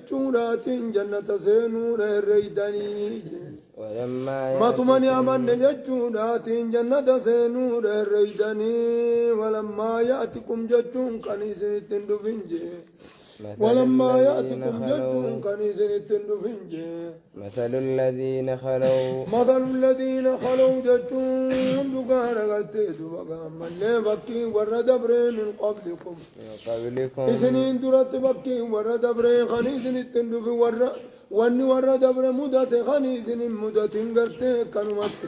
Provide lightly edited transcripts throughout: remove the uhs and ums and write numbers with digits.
جتشونات جنة سينور الريداني ما تمني أمن جتشونات جنة سينور الريداني ولما يأتكم جتشون كنيسة تندفنجي ولما يأتكم جتشون كنيسة تندفنجي مثل الذين خلوا جتشون دقار قلتدوا وقام اللي بكي ورد برين من قبلكم إسنين درت بكي ورد برين خنيسة تندف واني ورد برين مدت خنيسة مدت قلت كنمت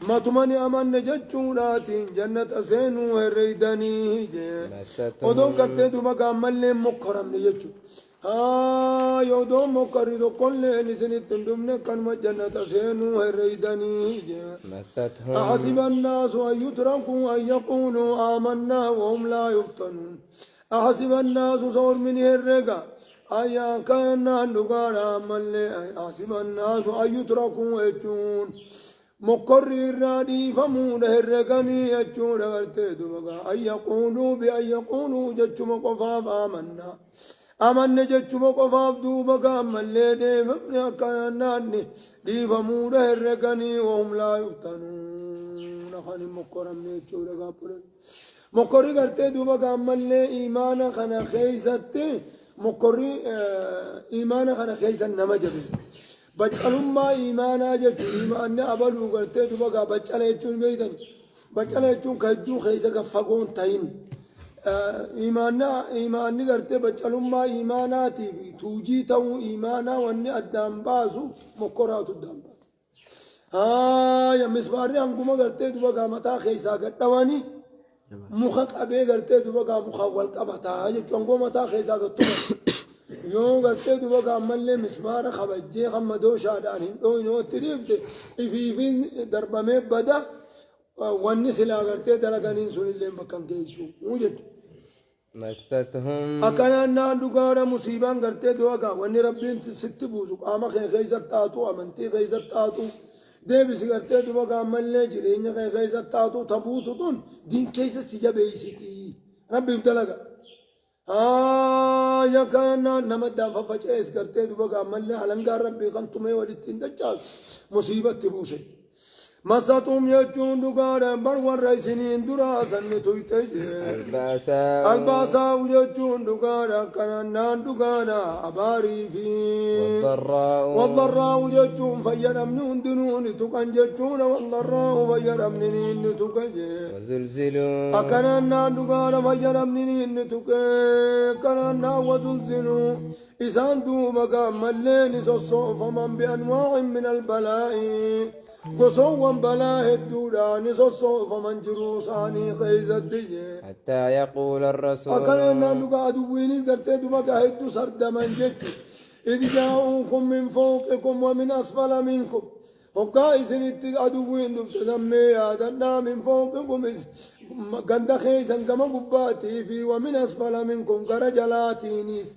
ما تمني أمن جتشونات جنة سينو الريداني ودون قلتدوا وقام اللي مكرم نجتشو يودون مكرر كل نسني تندمن كنم جنة سينو الريداني أحسب الناس أن يتركوا أن يقولوا آمنا وهم لا يفتنون أحسب الناس صور من الرقا أيا كان نقارا ملي أحسب الناس أن يتركوا يجون مقرر رادي فمون الرقاني يجون أن يقولوا بأن يقولوا جتشم قفاف آمنا أمن جتشم قفاف دوبا قام اللي ديفمني أكناني ديفموده الرقاني وهم لا يفتنون خاني مقرم نيچو رقا پوري مقري کرتے دوبا قام اللي إيمانا خنا خيست مقري إيمانا خنا خيست نمجبس بچلما إيمانا جتشو إيمانا أبلو کرتے دوبا قام بچل يچون بيدن بچل يچون خيجو خيسا فقون تاين إيماني قرتي بچلما إيماناتي في توجي تو إيمانا واني أدام باسو مقرات الدام باس يا مسباري أنكما قرتي دوبا قامتا خيسا قطواني مخك أبي قرتي دوبا قام مخوال قبتا يجوانكو متا خيسا قطواني يوم قرتي دوبا قام ملي مسبار خبجي خمدو شادانين دوينو تريفتي إفيفين دربامي بدا واني سلا قرتي دلقانين سن اللي مكان كيشو موجد مستهم أكنا نادوغارا مصيبان قرتي دوغا واني ربين ست بوزو قاما خيزت تاتو أمنتي خيزت تاتو ديبس قرتي دوغا ملي جرين خيزت تاتو تبوتو تون دين كيسة سجا بيسيتي ربي ابتلقا يا كان نمد ففجأس قرتي دوغا ملي حلنقار ربي قمتمي ولتين دجال مصيبة تبوسي مساتهم يجون دقارا برور رئيسين دراسا نتويتج الباسا يجون دقارا كنان دقارا أباري في والضراء يجون فير أمنون دنون تقن يجون والضراء فير أمنين تقن وزلزلوا أكنان دقارا فير أمنين تقن كنان وزلزلوا إسان دوبك ملين سوصوف من بأنواع من البلاء قصوا بلا هدودان صصوف من جروساني خيز الدجي حتى يقول الرسول أكلنا نقعد ويني قرتد مقاهد سرد من جد إذ جاءوكم من فوقكم ومن أسفل منكم وقائسين اتقعدوين تسمي آدنا من فوقكم قند خيسا كما قباتي في ومن أسفل منكم كرجلاتينيس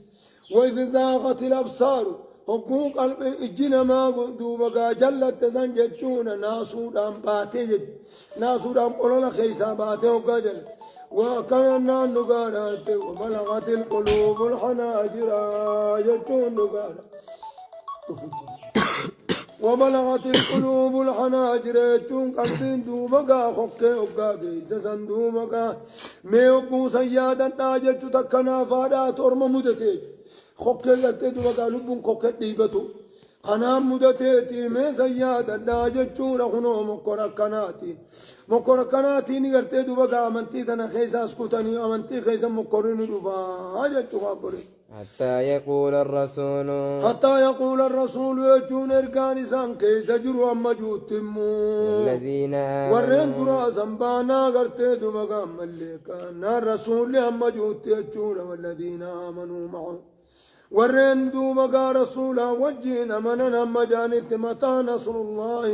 وإذ زاغت الأبصار حقوق قلب اجنا ما دوبا جلت زنجتشون ناسودان باتي ناسودان قولنا خيسا باتي وقجل وكان نقارات وبلغت القلوب الحناجر يجون نقارات وبلغت القلوب الحناجر يجون قلبين دوبا خكي وقاقي سسن دوبا ميوكو سيادا ناجج تكنا فادات ورم مدتي خوكي قلتي دوغا لبون خوكي ديبتو خنام مدتي مي سيادا ناججون خنو مكركناتي نغرتي دوغا امنتي تنا خيسا اسكتني امنتي خيسا مكرين دوفا اجچو خبري حتى يقول الرسول يجون اركان سان كيس جرو اما جوتمو والذين ورين درا زنبانا غرتي دوغا ملكا الرسول اما جوت يجون والذين امنوا معه ورين دوبا رسولا وجينا مننا مجانت متى نصر الله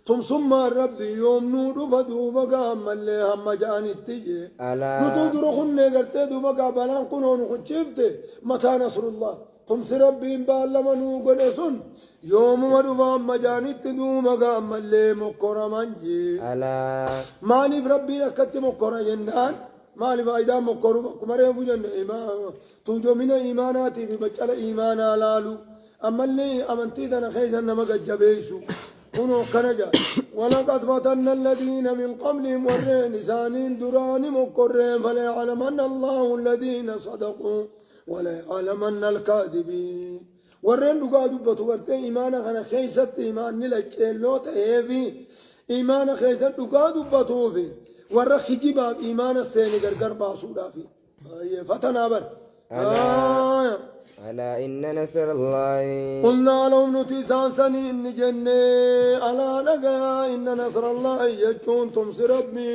ثم ثم ربي يوم نور فدوبا ملي هم مجانت تجي نتودر خن غرتي دوبا بلان كنون خشفت متى نصر الله ثم ربي بالمنو قدسن يوم ودوبا مجانت دوبا ملي مكرمنجي ألا مالي ربي لكت مكر جنان مالي فايدة مقرب كمرة بوجن توجو من إيماناتي في بچال إيمانا لالو أما اللي أمنتي دنا خيزا نما جبيسو كنو كنجا ولقد فتنا الذين من قبلهم ورين سانين دراني مقرين فلا يعلمن الله الذين صدقوا ولا يعلمن الكاذبين ورين دغا دبتو ورتي إيمانا خنا خيست إيمان نلچلو تهيفي إيمانا خيست دغا دبتو في ور خجباب إيمان السين غرغر باسودا في فتنا بر ألا إن نصر الله قلنا لهم نتيسان سنين جنة ألا نجا إن نصر الله يجون تمس ربي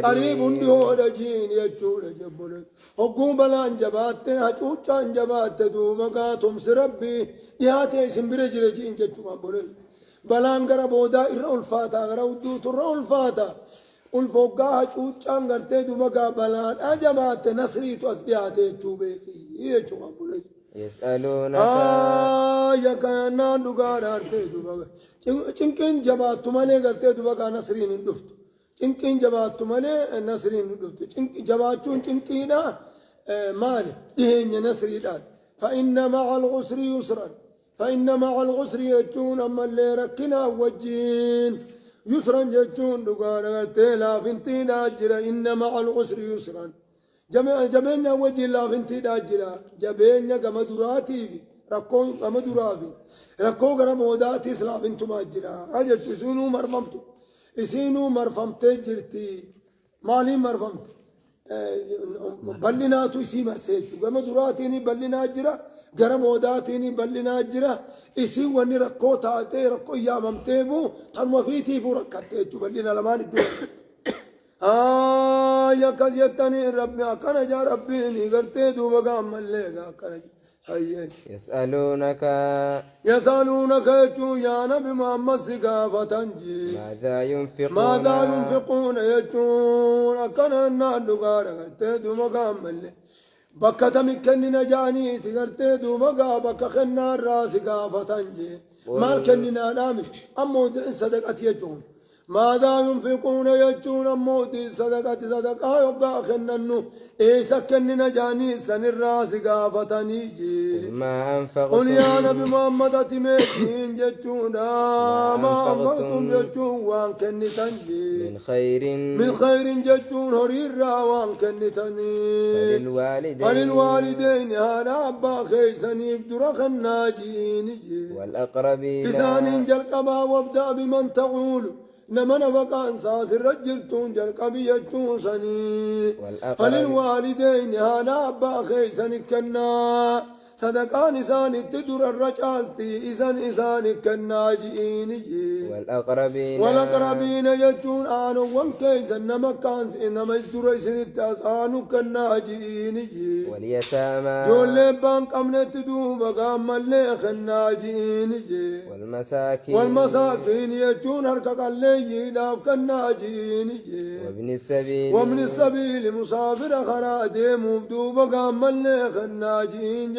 قريب ديو رجين يجون جبل حكوم بلان جبات هجوچان جبات دوبا تمس ربي ياتي سمبرج رجين جتوا بول بلان غرا بودا الفاتا غرا ودو تر الفاتا الفوقا هجوچان غرتي دوبا بلان اجبات نصري توسديات چوبي يجوا بول يسألونك يا كنا دوغار ارتي دوبا چنكن جبات مالي غرتي دوبا نصرين دفت چنكن جبات مالي نصرين دفت چنك جباتون چنكينا مال دهن نصري دال فإن مع العسر يسرا فإن مع العسر يجون أما اللي ركنا وجين يسرا يجون دوغار ارتي لا فنتي داجرا إن مع العسر يسرا جبينيا وجه لا فنتي داجرا جبينيا غمدوراتي ركو غمدورافي ركو غرموداتي سلا فنتو ماجرا اجچ سونو مرفمتو اسينو مرفمت جرتي مالي مرفمت بلناتو سي مرسيچو غمدوراتي ني بلنا جرا غرموداتي ني بلنا جرا اسي وني ركو تاتي ركو ياممتيبو تنو فيتي فركتيچو بلنا لمان دو يا كجتني ربي أكن جا ربي نيغرتي دوبا مليغا كن هي يسألونك يا نبي محمد سقافتنجي ماذا ينفقون يجون أكن النادوغار غرتي دوبا ملي بكة مكني نجاني تغرتي دوبا بكة خنا الراس قافتنجي مال كننا نامي أمو دع صدقة يجون ماذا ينفقون يجون موتي صدقة يبقى خننو إيسا كننا جاني سن الراس قافتني جي ما أنفقتم قل يا نبي محمد تميتين ججون ما أنفقتم ججون وان كني تنجي من خير ججون هريرا وان كني تنجي فللوالدين هذا أبا خيسني بدرخ الناجين والأقربين كسان جلقبا وابدأ بمن تقول نمنا بقى انساس الرجل تنجل قبية سني فللوالدين هذا أبا خيسني كنا صدقان إسان تدر الرجالتي إسان كالناجئين والأقربين يجون آنو وانكيس إنما كان إنما يدر إسان التاسانو كالناجئين واليتامى جول بانك أمنت دوبا قام الليخ الناجئين والمساكين يجون هركك اللي داف كالناجئين وابن السبيل مسافر خرادي مبدوبا قام الليخ الناجئين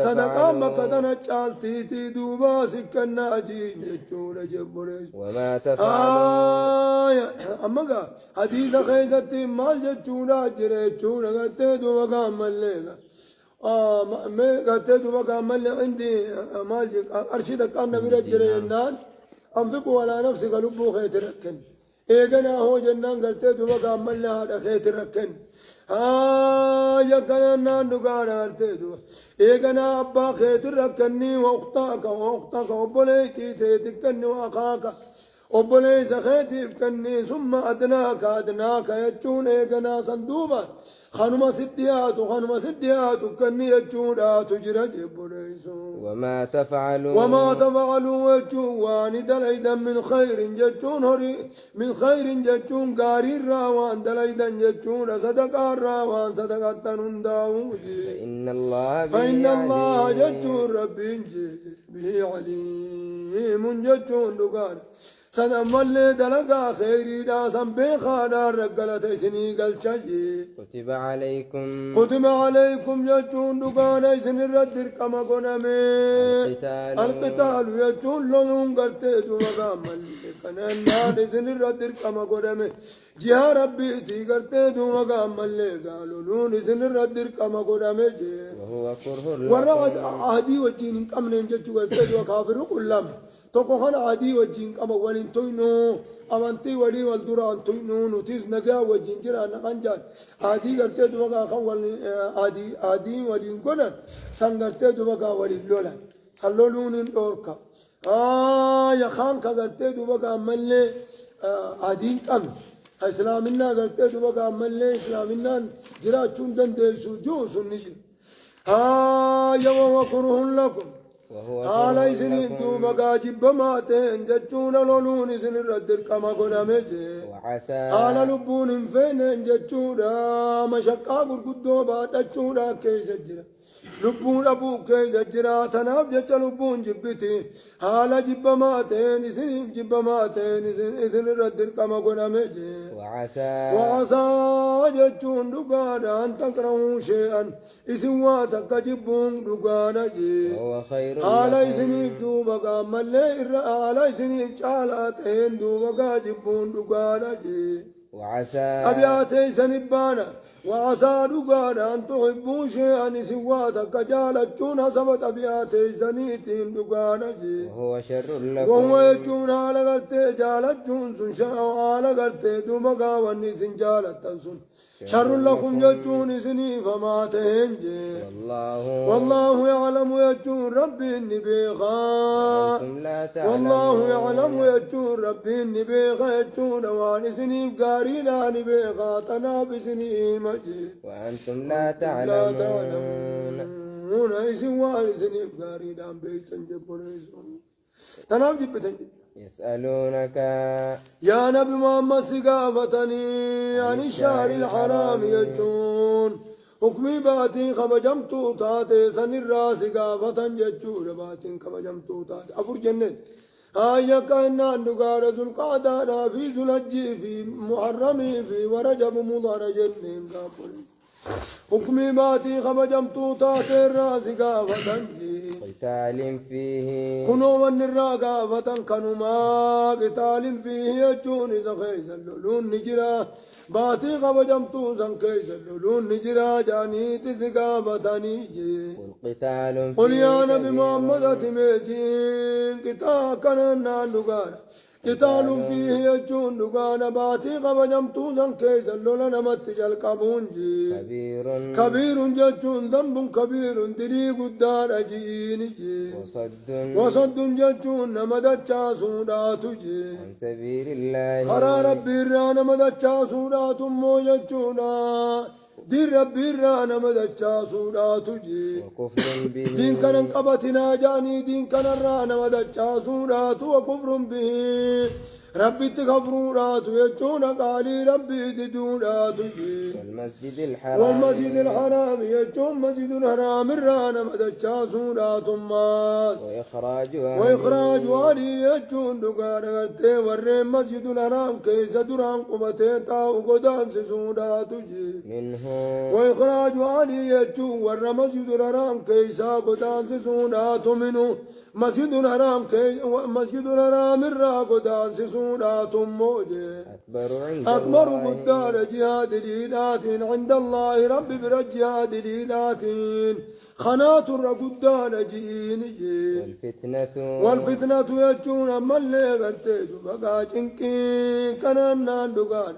صدقا مكتنا چالتي دوبا سكنا جين جونا جبرس وما تفعلوا أما حديث خيزتي مال جونا جري جونا قتي دوبا مليغا ما قتي دوبا مل عندي مال أرشد كان نبي رجري النان أنفقوا على نفسك لبو خيت ركن إيغنا هو جنان قتي دوبا مل هذا خيت ركن يا كنا نقال أرتدو إيجنا أبا خير ركني وأختك وبليتي تكني وأخاك وبليس خيتي كني ثم أدناك يجون إيجنا صندوبا خنم سديات كني يجون تجرى بليسو وما تفعلوا يجون دليدا من خير يجون هري من خير يجون قارير راوان دليدا يجون صدقا راوان صدقا داود فإن الله يجون ربي به عليم يجون دقار سنم اللي دلقا خيري دا سنبيخا دار رقلت سني قلشي كتب عليكم يجون دقانا سن الردر كما قنمي القتال يجون لهم قرتي دوغا ملك كنان إذن الردر كما قدمه جها ربي تيغرتي دوما قام اللي قالوا لون إذن الردر كما قدمه وهو كره ورعد لكم عادي وجين كم ننجت قلت وكافر كلهم تقوهن عادي وجين كما ولين توينو أمانتي ولي والدران توينو نتيز نجا وجين جرا نقنجان عادي قلت دوما خول عادي ولين قلن سنقلت دوما ولي لولا سلولون الأوركا يا خان كقلت دوما ملة عادين كم إسلامنا قلت دوما ملة إسلامنا جرا شوندن ديسو جوس النجم يوم وكره لكم حال إسنين دوبا جب ماتين جتشون لولون إسن الردر كما قنا مجي حال لبون فين جتشون مشقا قرقدو بعد جتشون كيس جرا لبون أبو كيس جرا تناب جتش لبون جبتي حال جب ماتين إسنين جب ماتين إسن الردر كما قنا مجي وعسى جتشون دقانا أن تكرهوا شيئا إسن واتك جبون دقانا جي على سنيف دوبا ملي على سنيف شالاتين دوبا جبون دقانا جي وعسى أبياتي سنبانا وعسى دقانا أن تحبوا شيئا سواتك جالتشون سبت أبياتي سنيتين دقانا جي وهو شر لكم وهو يجون على قرتي جالتشون سنشاء على قرتي دوبا واني سنجالتن سن شر لكم يجون سني فما تهنجي والله يعلم يجون ربي النبيخا والله يعلم يجون ربي النبيخا يجون واني سني قارينا نبيخا تناب سني مجي وأنتم لا تعلمون إسن واني سني قارينا بيتن جبريسون تناب جبتن يسألونك يا نبي محمد سقافتني عن الشهر الحرام يجون حكمي باتي خبجمتو تاتي سن الراس قافة ججور باتي خبجمتو تاتي أفر جنن آية كأننا نقار ذو القعدة في ذو الحج في محرم في ورجب مضر جنن قابل حكمي باتي خبجمتو تاتي الراس قافة قتال فيه كنو من الراقة فتن كنما قتال فيه يجون إذا خيز اللولون نجرا باتي قبجمتو زن خيز اللولون نجرا جاني تزقا فتني والقتال فيه قل يا نبي محمد تميجين قتال كننا نقانا قتال فيه يجون نقانا باتي قبجمتو زن خيز اللولون نمتجل قبونجي كبير ججون ذنب كبير دلي قدار أجيني وصد ججون نمدتشا سوداتو جي عن سبيل الله خرى ربي الرانا مدتشا سوداتو مو ججونا دين ربي الرانا مدتشا سوداتو جي وكفر به دين كان انقبتنا جاني دين كان الرانا مدتشا سوداتو وكفر به ربي تغفروا يجون قالي ربي تدورات والمسجد الحرام يجون مسجد الحرام الرانا مدتشا سورات ماس وإخراج والي يجون دقار غرتي ورين مسجد الحرام كيس دران قبتي تاو قدان سورات منه وإخراج والي يجون ور مسجد الحرام كيسا قدان سورات منه مسجد الحرام الرا قدان سورات موجه أكبر قدار جهاد ليلات عند الله رب برجهاد ليلات خنات الرقدان جيني والفتنة يجون أما اللي قلتي بقى جنكي كنانا دقان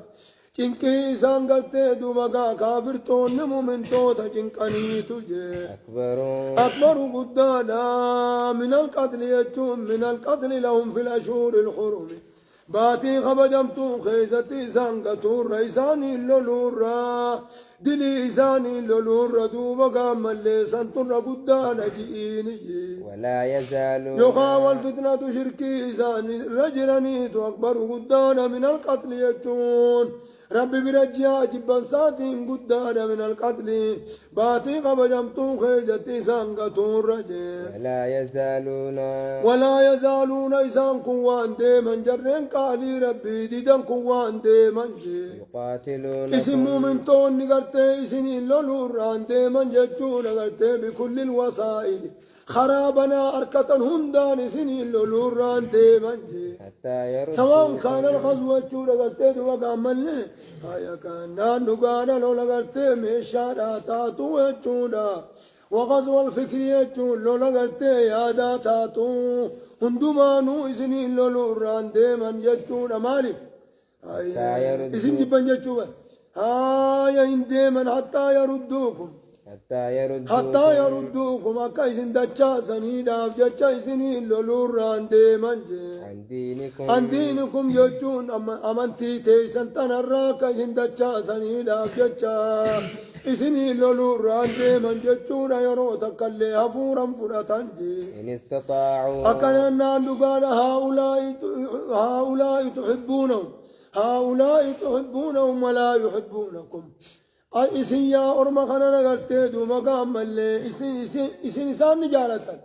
جنكي إسان قلتي بقى كافر تون مؤمن توتا جنكني تجي أكبر قدانا من القتل يجون من القتل لهم في الأشهر الحرم باتي خبجمتو خيزتي سانقتو ريساني اللولورا دلي إساني اللولورا دوبا قام اللي سنتر قدانا جيني ولا يزالون يخاول فتنة شركي إساني رجلني أكبر قدانا من القتل يجون ربي برجيا جبان ساتين قدانا من القتل باتي قبجمتو خيزتي سانقتو رجي ولا يزالون إسان كوان ديمن جرين قالي ربي ديدن كوان ديمن جي يقاتلون اسمو من تون نقرتي سنين لولوران ديمن ججون نقرتي بكل الوسائل خرابنا أركة هندان سنين لولوران ديمانجي حتى يردوا سواء كان الغزوة جولا قرتي دوغا ملي هيا كان نغانا لولا قرتي مشارا تاتو جولا وغزو الفكرية جول لولا قرتي يادا تاتو هندومانو سنين لولوران ديمان جولا مالف هيا اسن جبان جولا هيا ديمان حتى يردوكم حتى يردوكم أكايسن دجا سنيدا ججا سنين لولوران ديمانجي عن دينكم يجون أمانتي تيسن تنرى كايسن دجا سنيدا ججا سنين لولوران ديمان ججون يرو تكالي هفورا فرطانجي إن استطاعوا أكنا نقال هؤلاء تحبونهم ولا يحبونكم إسن يا أرما خنا نغرتي دوما كامل إسن إسان نجالتا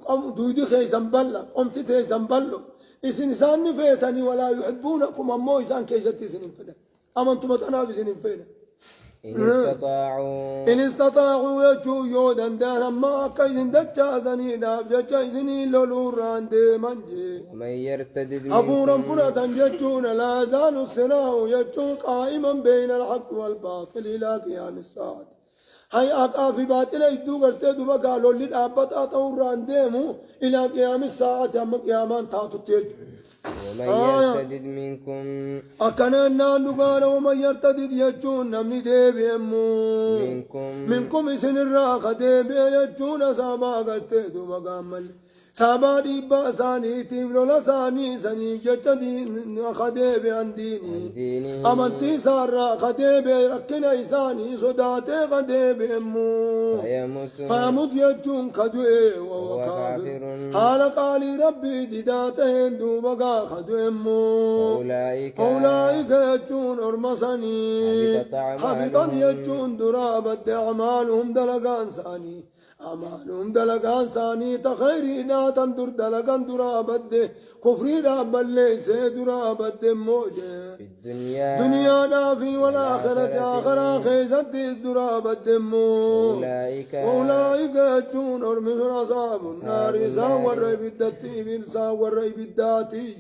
قم دودي خيزن بلا قمت تيزن بلو إسن إسان نفيتني ولا يحبونكم أمو إسان كيزتي سنين فدا أما أنتم تنافي سنين فدا إن استطاعوا يجو يودن دانا ما كيزن دجا سنين دجا سنين لولوران ديمانجي ومن يرتدد أفورا فرطا يجون لا زال الصراع يجو قائما بين الحق والباطل إلى قيام الساعة هاي أقا في باطل يدو قرتي دو بقالوا للأبط أطوران ديمو إلى قيام الساعة أما قيامان تاتو تيجو ومن يرتدد منكم أكنا نانو قال ومن يرتدد يجون نمني ديبي أمو منكم إسن الراخ ديبي يجون سابا قرتي دو بقامل سابا ديبا ساني تيبلولا ساني ساني جتدين خديبي عن ديني أمنتي سارا خديبي ركنا إساني صداتي خديبي أمو فيموت يجون كدوئي وهو كافر حال قالي ربي ديداتين دوبقا خدو أمو أولئك يجون أرمساني حبطت يجون درابت أعمالهم دلقان ساني أعمالهم دلقان ساني تخيرنا تندر دلقان درابد كفري رابد ليس درابد موجه في الدنيا دنيا نافي والآخرة آخرة خيزت درابد مو أولئك يجون أرمس أصحاب النار ساور ريبدتي بن ساور ريبداتي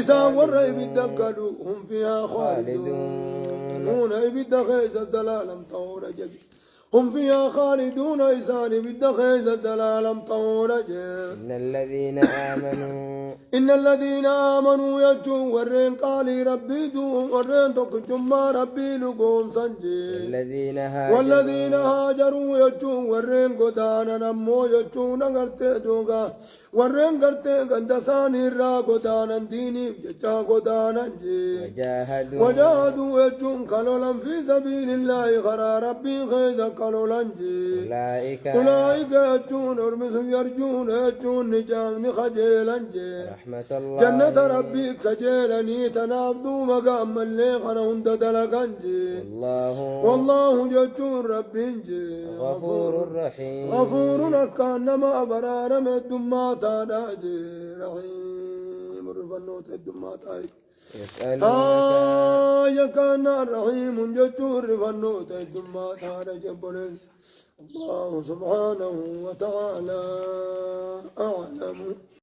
ساور ريبدكلو هم فيها خالدون هون يبد خيز الزلالم طور جدي هم فيها خالدون إسان بالدخيز الزلالم طورج إن الذين آمنوا يجون ورين قالي ربي دوم ورين تقجم ربي لقوم سنجي والذين هاجروا يجون ورين قدانا نمو يجون نغرتي دوغا ورين غرتي قندساني را قدانا ديني بجا قدانا جي وجاهدوا يجون كالولا في سبيل الله خرا ربي خيزا أولئك يجون أرمس يرجون يجون نجام خجيلنجي جنة ربي خجيلني تنابدو مقام اللي خنهم دلقنجي والله يجون ربي غفور رحيم غفور كانما برار من الدمات ناجي رحيم الرفنوت الدمات كان رحيم جتور فنوت الدماء تارا جبلس الله سبحانه وتعالى أعلم.